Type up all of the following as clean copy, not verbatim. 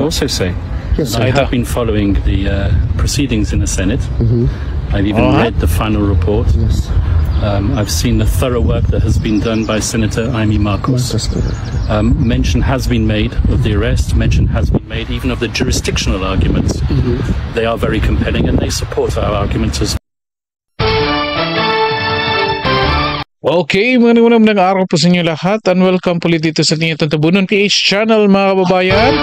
also say Yes, that I have been following the proceedings in the Senate. I've even read the final report. Yes. I've seen the thorough work that has been done by Senator Amy Marcos. Mention has been made of the arrest. Mention has been made even of the jurisdictional arguments. They are very compelling and they support our arguments as well. Okay, magandang araw po sa inyo lahat and welcome po ulit dito sa Tingin Tabunon PH channel mga kababayan.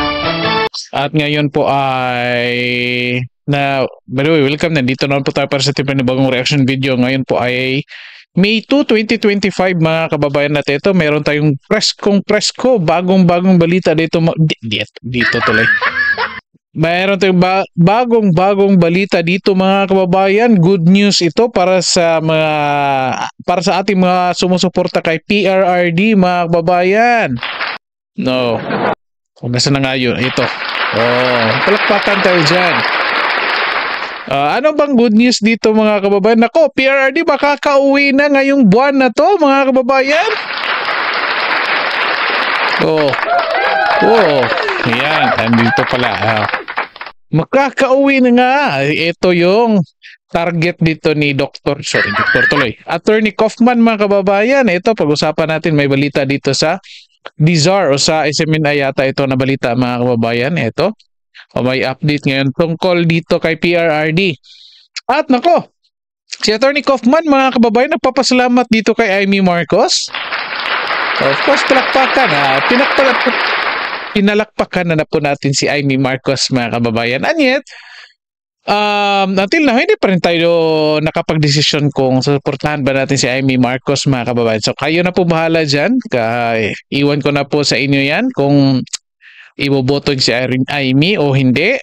At ngayon po ay by the way, welcome. Nandito naman po tayo para sa ating panibagong reaction video. Ngayon po ay May 2, 2025 mga kababayan natin. Ito, meron tayong presko, bagong balita dito. Dito tuloy. Mayroon tayong bagong balita dito mga kababayan. Good news ito para sa ating mga sumusuporta kay PRRD mga kababayan. No. Kung nasa na nga yun, ito. Palakpakan tayo dyan. Ano bang good news dito mga kababayan? Nako, PRRD makakauwi na ngayong buwan na to mga kababayan. Yan, andito pala. Makakauwi na nga. Ito yung target dito ni Dr. Attorney Kaufman mga kababayan. Ito, pag-usapan natin, may balita dito sa Dizar o sa SMNI yata ito na balita mga kababayan. Ito, may update ngayon tungkol dito kay PRRD. At nako, si Attorney Kaufman mga kababayan, nagpapasalamat dito kay Amy Marcos. Of course, palakpakan. Pinalakpakan na po natin si Amy Marcos mga kababayan. And yet, until now, hindi pa rin tayo nakapag-desisyon kung suportahan ba natin si Amy Marcos mga kababayan. So kayo na po bahala dyan. Iwan ko na po sa inyo yan kung iboboto si Amy o hindi.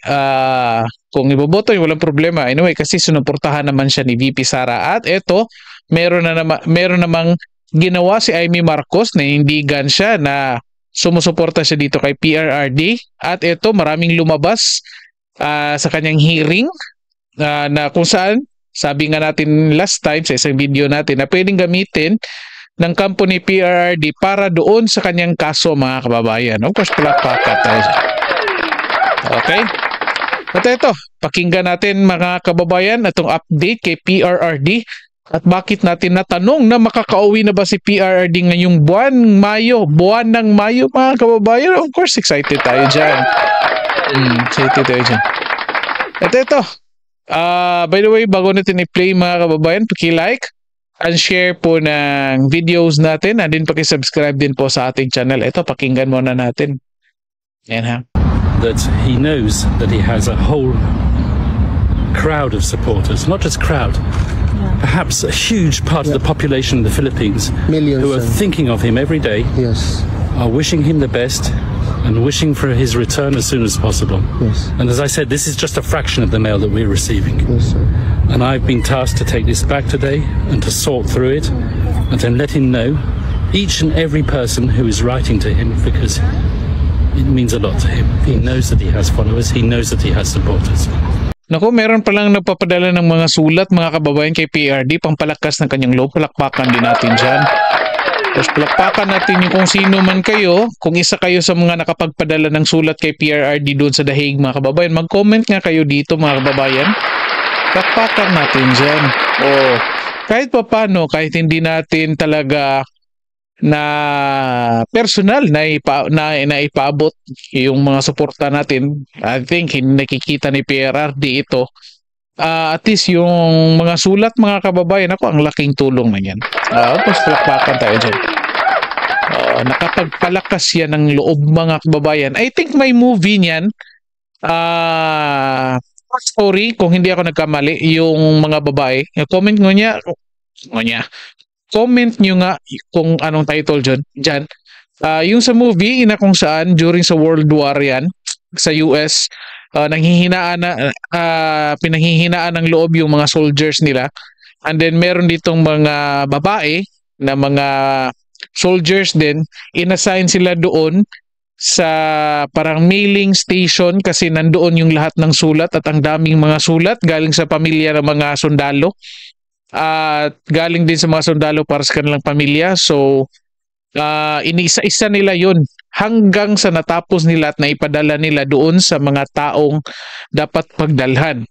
Kung iboboto, walang problema. Anyway, kasi sinuportahan naman siya ni VP Sara. At eto, meron namang ginawa si Amy Marcos na hindigan siya na sumusuporta siya dito kay PRRD. At ito, maraming lumabas sa kanyang hearing na kung saan, sabi nga natin last time sa isang video natin na pwedeng gamitin ng company PRRD para doon sa kanyang kaso mga kababayan. Of course, palakpakan tayo. Okay? At ito, pakinggan natin mga kababayan itong update kay PRRD. At bakit natin natanong na makakauwi na ba si PRRD ngayong buwan ng Mayo mga kababayan? Of course, excited tayo dyan. At ito, by the way, bago natin i-play mga kababayan, paki-like and share po ng videos natin. And din paki-subscribe din po sa ating channel. Ito, pakinggan muna natin. Yan ha. That he knows that he has a whole crowd of supporters, not just crowd, perhaps a huge part of the population in the Philippines who are thinking of him every day, are wishing him the best and wishing for his return as soon as possible. And as I said, this is just a fraction of the mail that we're receiving. And I've been tasked to take this back today and to sort through it and to let him know, each and every person who is writing to him, because it means a lot to him. He knows that he has followers, he knows that he has supporters. Naku, meron palang nagpapadala ng mga sulat mga kababayan kay PRRD pampalakas ng kanyang loob. Palakpakan din natin dyan. Tapos palakpakan natin yung kung sino man kayo, kung isa kayo sa mga nakapagpadala ng sulat kay PRRD doon sa The Hague mga kababayan, mag-comment nga kayo dito mga kababayan. Palakpakan natin dyan. Kahit paano, kahit hindi natin talaga na personal na ipaabot yung mga suporta natin, I think nakikita ni PRRD ito, at least yung mga sulat mga kababayan, ako ang laking tulong na yan. Tapos palakpakan tayo dyan. Nakapagpalakas yan ng loob mga kababayan. I think may movie niyan, story kung hindi ako nagkamali, yung mga babae. Comment nyo nga kung anong title dyan. Yung sa movie na kung saan during sa World War yan sa US, pinanghihinaan ng loob yung mga soldiers nila. And then meron ditong mga babae na mga soldiers din, inassign sila doon sa parang mailing station kasi nandoon yung lahat ng sulat at ang daming mga sulat galing sa pamilya ng mga sundalo. At galing din sa mga sundalo para sa kanilang pamilya. So, iniisa-isa nila yun hanggang sa natapos nila at naipadala nila doon sa mga taong dapat pagdalhan.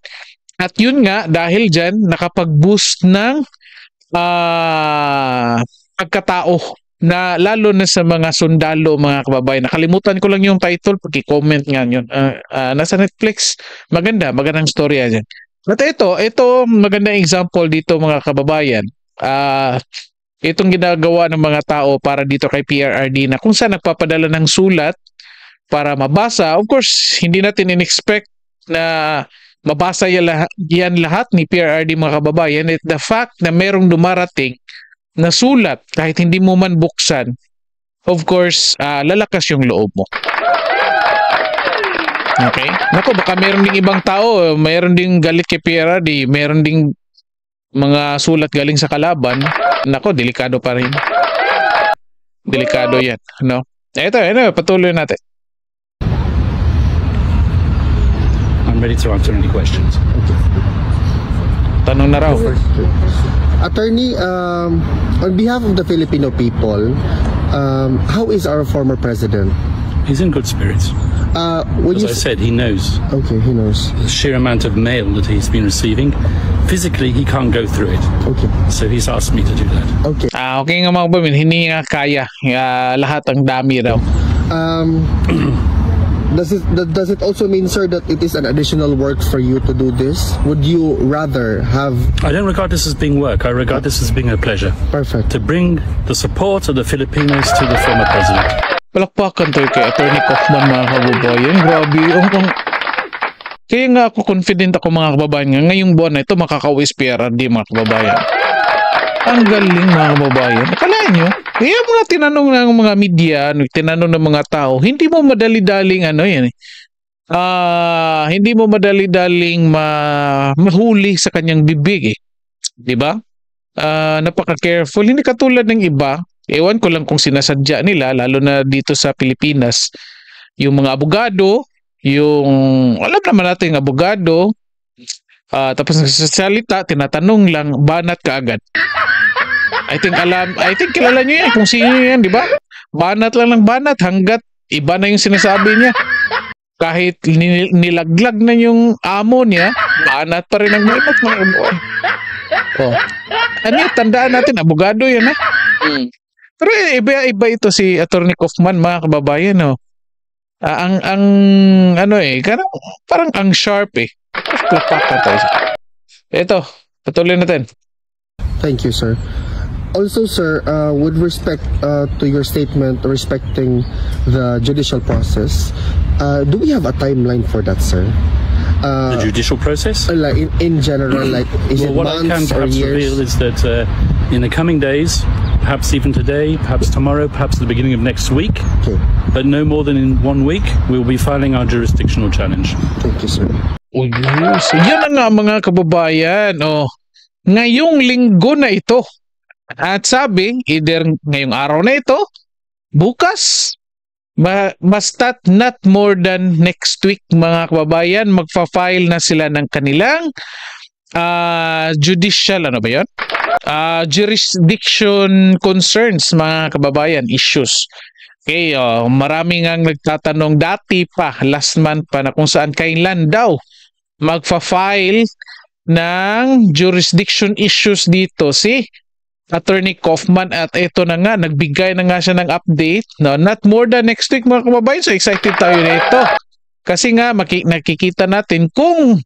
At yun nga, dahil dyan, nakapag-boost ng pagkatao na lalo na sa mga sundalo, mga kababayan. Nakalimutan ko lang yung title, pag-comment nga yun. Nasa Netflix, magandang storya dyan. At ito magandang example dito mga kababayan. Itong ginagawa ng mga tao para dito kay PRRD na kung saan nagpapadala ng sulat para mabasa. Of course, hindi natin in-expect na mabasa yan lahat ni PRRD mga kababayan. At the fact na merong dumarating na sulat kahit hindi mo man buksan, of course, lalakas yung loob mo. Okay? Nako, baka meron ding ibang tao, meron ding galit kay PRRD, meron ding mga sulat galing sa kalaban. Nako, delikado pa rin. Delikado yan. No? Ito, patuloy natin. I'm ready to answer any questions. Okay. Tanong na raw. Attorney, on behalf of the Filipino people, how is our former president? He's in good spirits. As I said, he knows. Okay, he knows. The sheer amount of mail that he's been receiving. Physically, he can't go through it. Okay. So he's asked me to do that. Okay. Okay nga mga kababayan, hindi nga kaya. Lahat ang dami raw. Does it also mean, sir, that it is an additional work for you to do this? Would you rather have... I don't regard this as being work. I regard this as being a pleasure. Perfect. To bring the support of the Filipinos to the former president. Palakpakan tayo kay Attorney Kaufman mga kababayan. Grabe. Kaya nga ako confident ako mga kababayan nga ngayong buwan na ito makaka-uwis PRRD mga kababayan. Ang galing mga kababayan. Akalaan nyo, kaya mga tinanong ng mga media, tinanong ng mga tao, hindi mo madali-daling hindi mo madali-daling mahuli sa kanyang bibig eh. Diba? Napaka-careful. Hindi katulad ng iba. Ewan ko lang kung sinasadya nila, lalo na dito sa Pilipinas, yung mga abogado, alam naman natin yung abogado, tapos nagsasalita, tinatanong lang, banat ka agad. I think kilala nyo yan, kung sino yan, di ba? Banat lang ng banat, hanggat iba na yung sinasabi niya. Kahit nilaglag na yung amo niya, banat pa rin ang banat, mga kababayan. Tandaan natin, abogado yan ha. Pero iba ito si Attorney Kaufman mga kababayan. Parang ang sharp eh. Ito, patuloy natin. Thank you, sir. Also, sir, with respect to your statement respecting the judicial process, do we have a timeline for that, sir? The judicial process? Like in general, like is it what I can months or perhaps years? reveal is that in the coming days, perhaps even today, perhaps tomorrow, perhaps the beginning of next week, Okay. but no more than in 1 week, we'll be filing our jurisdictional challenge. Thank you, sir. So, yan na nga mga kababayan. Ngayong linggo na ito. At sabi, either ngayong araw na ito, bukas, basta't not more than next week mga kababayan, magfa-file na sila ng kanilang judicial, jurisdiction concerns mga kababayan, issues. Okay, marami ngang nagtatanong dati pa, last month pa, na kung saan kailan daw magfa-file ng jurisdiction issues dito si Attorney Kaufman, at ito na nga, nagbigay na nga siya ng update. No, not more than next week mga kababayan. So excited tayo nito. Kasi nga nakikita natin kung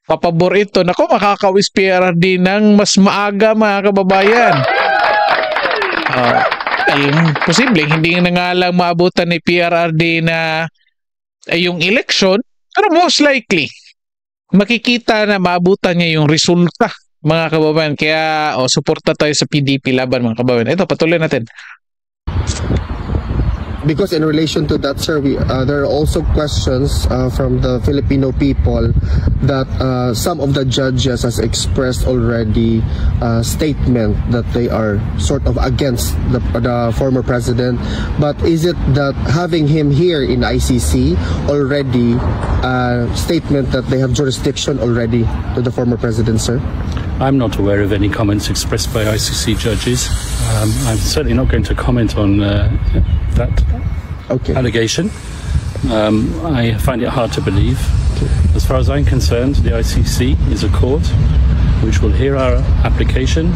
papabor ito. Nako, makaka-uwis PRRD ng mas maaga mga kababayan. Posible, hindi na nga lang maabutan ni PRRD na yung election. Pero most likely, makikita na maabutan niya yung resulta mga kababayan. Kaya suporta tayo sa PDP laban mga kababayan. Ito, patuloy natin. Because in relation to that, sir, there are also questions from the Filipino people that some of the judges has expressed already statement that they are sort of against the former president. But is it that having him here in ICC already statement that they have jurisdiction already to the former president, sir? I'm not aware of any comments expressed by ICC judges. I'm certainly not going to comment on that. allegation. I find it hard to believe. As far as I'm concerned, the ICC is a court which will hear our application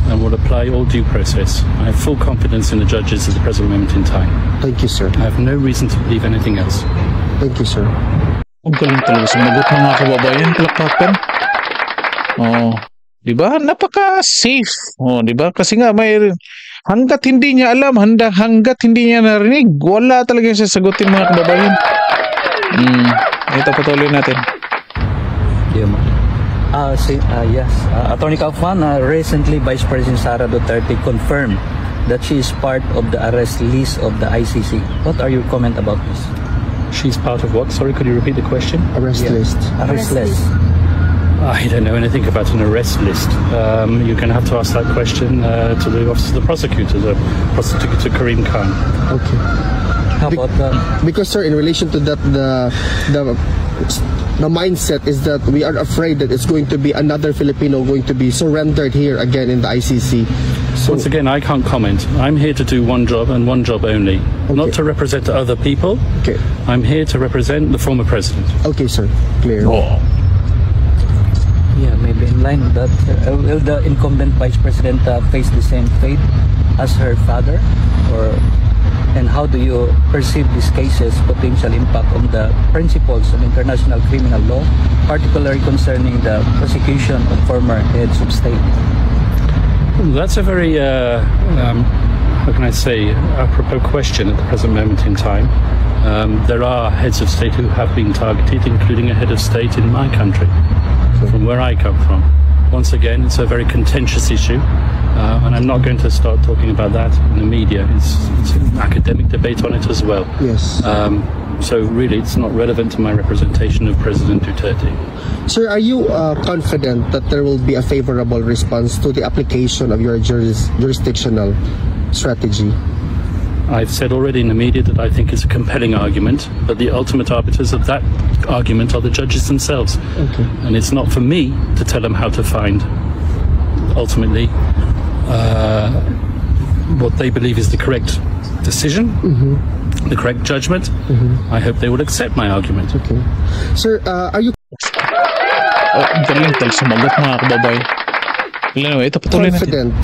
and will apply all due process. I have full confidence in the judges at the present moment in time. Thank you, sir. I have no reason to believe anything else. Thank you, sir. Ang galing talaga sumagot mga kababayan, palakpakan. Oh, di ba? Napaka-safe. Oh, di ba? Kasi nga may hangga't hindi niya alam, hangga't hindi niya narinig, wala talaga yung sasagutin mga kababayan. Ito patuloy natin. Yes. Attorney Kaufman, recently Vice President Sara Duterte confirmed that she is part of the arrest list of the ICC. What are your comment about this? She's part of what? Sorry, could you repeat the question? Arrest list. Arrest list. I don't know anything about an arrest list. You're going to have to ask that question to the Office of the Prosecutor, Karim Khan. Okay. How about because, sir, in relation to that, the mindset is that we are afraid that it's going to be another Filipino going to be surrendered here again in the ICC. So, once again, I can't comment. I'm here to do one job and one job only, not to represent other people. Okay. I'm here to represent the former president. Okay, sir. Clear. Oh. Yeah, maybe in line with that, will the incumbent Vice President face the same fate as her father? And how do you perceive these cases' potential impact on the principles of international criminal law, particularly concerning the prosecution of former heads of state? That's a very, how can I say, apropos question at the present moment in time. There are heads of state who have been targeted, including a head of state in my country, from where I come from. Once again, it's a very contentious issue, and I'm not going to start talking about that in the media. It's an academic debate on it as well. Yes. So really, it's not relevant to my representation of President Duterte. Sir, are you confident that there will be a favorable response to the application of your jurisdictional strategy? I've said already in the media that I think it's a compelling argument, but the ultimate arbiters of that argument are the judges themselves. Okay. And it's not for me to tell them how to find, ultimately, what they believe is the correct decision, the correct judgment. I hope they will accept my argument. Okay. Sir, are you Galing talaga sumagot mga kababayan. Ito patuloy natin. confident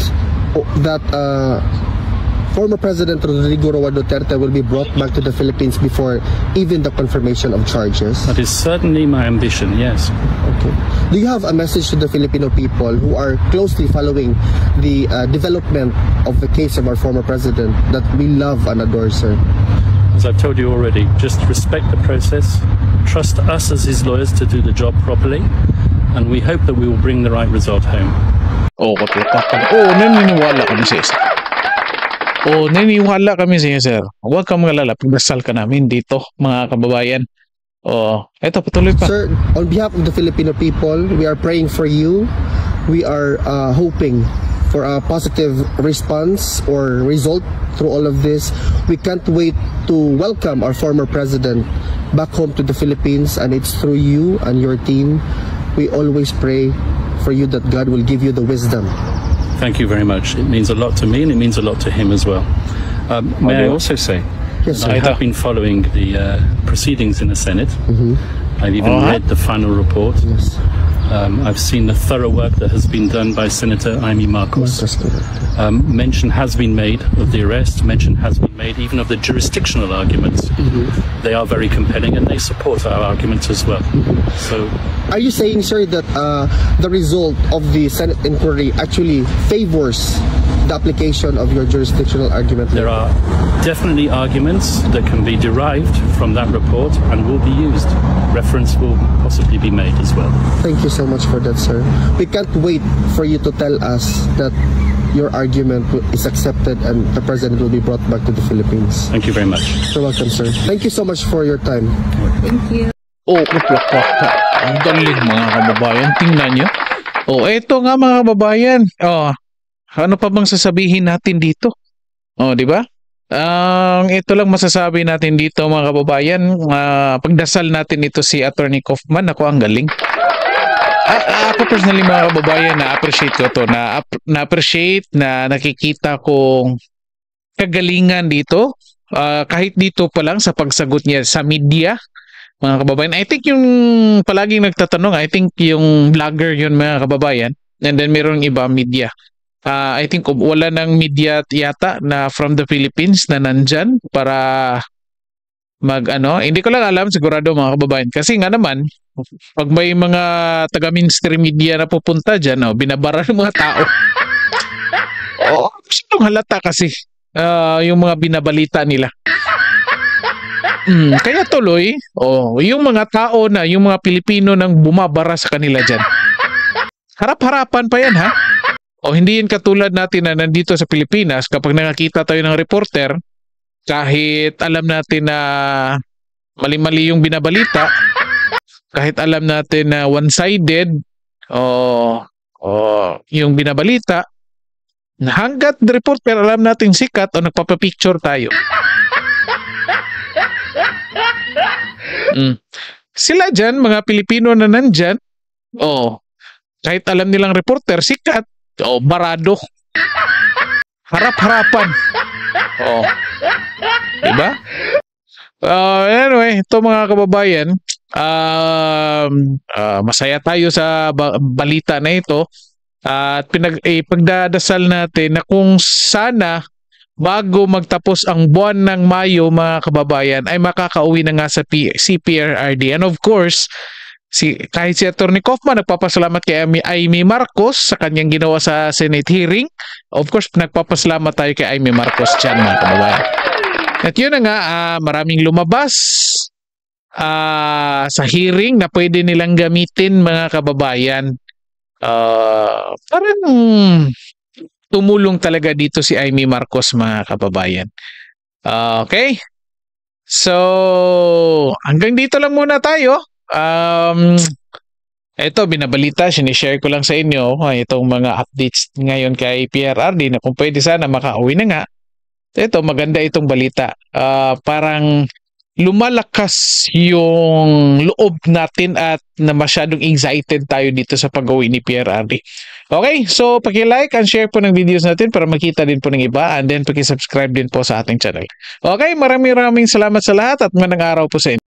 that former President Rodrigo Roa Duterte will be brought back to the Philippines before even the confirmation of charges? That is certainly my ambition, yes. Okay. Do you have a message to the Filipino people who are closely following the development of the case of our former president that we love and adore, sir? As I've told you already, just respect the process, trust us as his lawyers to do the job properly, and we hope that we will bring the right result home. Naniniwala kami sa isa. Naniniwala kami sa iyo, sir. Huwag kang magalala. Pagdasal ka namin dito, mga kababayan. Eto, patuloy pa. Sir, on behalf of the Filipino people, we are praying for you. We are hoping for a positive response or result through all of this. We can't wait to welcome our former president back home to the Philippines, and it's through you and your team. We always pray for you that God will give you the wisdom. Thank you very much. It means a lot to me, and it means a lot to him as well. May I also say, Yes, I have been following the proceedings in the Senate. I've even read the final report. Yes. I've seen the thorough work that has been done by Senator Amy Marcos. Mention has been made of the arrest. Mention has been made even of the jurisdictional arguments. They are very compelling, and they support our arguments as well. So, are you saying, sir, that the result of the Senate inquiry actually favors the application of your jurisdictional argument? There are definitely arguments that can be derived from that report and will be used. Reference will possibly be made as well. Thank you so much for that, sir. We can't wait for you to tell us that your argument is accepted and the president will be brought back to the Philippines. Thank you very much. You're welcome, sir. Thank you so much for your time. Thank you. Ang galing mga kababayan. Tingnan nyo. Eto nga mga kababayan. Ano pa bang sasabihin natin dito? Di ba? Ito lang masasabi natin dito mga kababayan. Pagdasal natin ito si Attorney Kaufman. Ako, ang galing. Ako personally mga kababayan, na-appreciate ko to. Na-appreciate na nakikita kong kagalingan dito kahit dito pa lang sa pagsagot niya sa media, mga kababayan. I think yung palaging nagtatanong, I think yung vlogger yun, mga kababayan. And then mayroong iba media. I think wala ng media yata na from the Philippines na nandyan para hindi ko lang alam, sigurado mga kababayan. Kasi nga naman, pag may mga taga-mainstream media na pupunta dyan, binabara ng mga tao. Sinong halata kasi yung mga binabalita nila. Kaya tuloy, yung mga tao na, yung mga Pilipino nang bumabara sa kanila dyan. Harap-harapan pa yan, ha? Hindi yan katulad natin na nandito sa Pilipinas, kapag nakakita tayo ng reporter, kahit alam natin na mali-mali yung binabalita, kahit alam natin na one-sided yung binabalita, hanggat the reporter alam natin sikat o nagpapapicture tayo. Sila dyan, mga Pilipino na nandyan, kahit alam nilang reporter sikat, barado. Harap-harapan. Diba? Anyway, ito mga kababayan, masaya tayo sa balita na ito at pagdadasal natin na kung sana bago magtapos ang buwan ng Mayo, mga kababayan, ay makakauwi na nga sa CPRRD. And of course, kahit si Atty. Kaufman nagpapasalamat kay Amy Marcos sa kanyang ginawa sa Senate hearing. Of course, nagpapasalamat tayo kay Amy Marcos dyan, mga kababayan. At yun na nga, maraming lumabas sa hearing na pwede nilang gamitin, mga kababayan. Parang tumulong talaga dito si Amy Marcos, mga kababayan. Okay? So, hanggang dito lang muna tayo. Ito, binabalita, sinishare ko lang sa inyo itong mga updates ngayon kay PRRD na kung pwede sana makauwi na nga. Ito, maganda itong balita. Parang lumalakas yung loob natin at na masyadong excited tayo dito sa pag-uwi ni PRRD. Okay, so paki-like and share po ng videos natin para makita din po ng iba, and then paki-subscribe din po sa ating channel. Okay, maraming salamat sa lahat at magandang araw po sa inyo.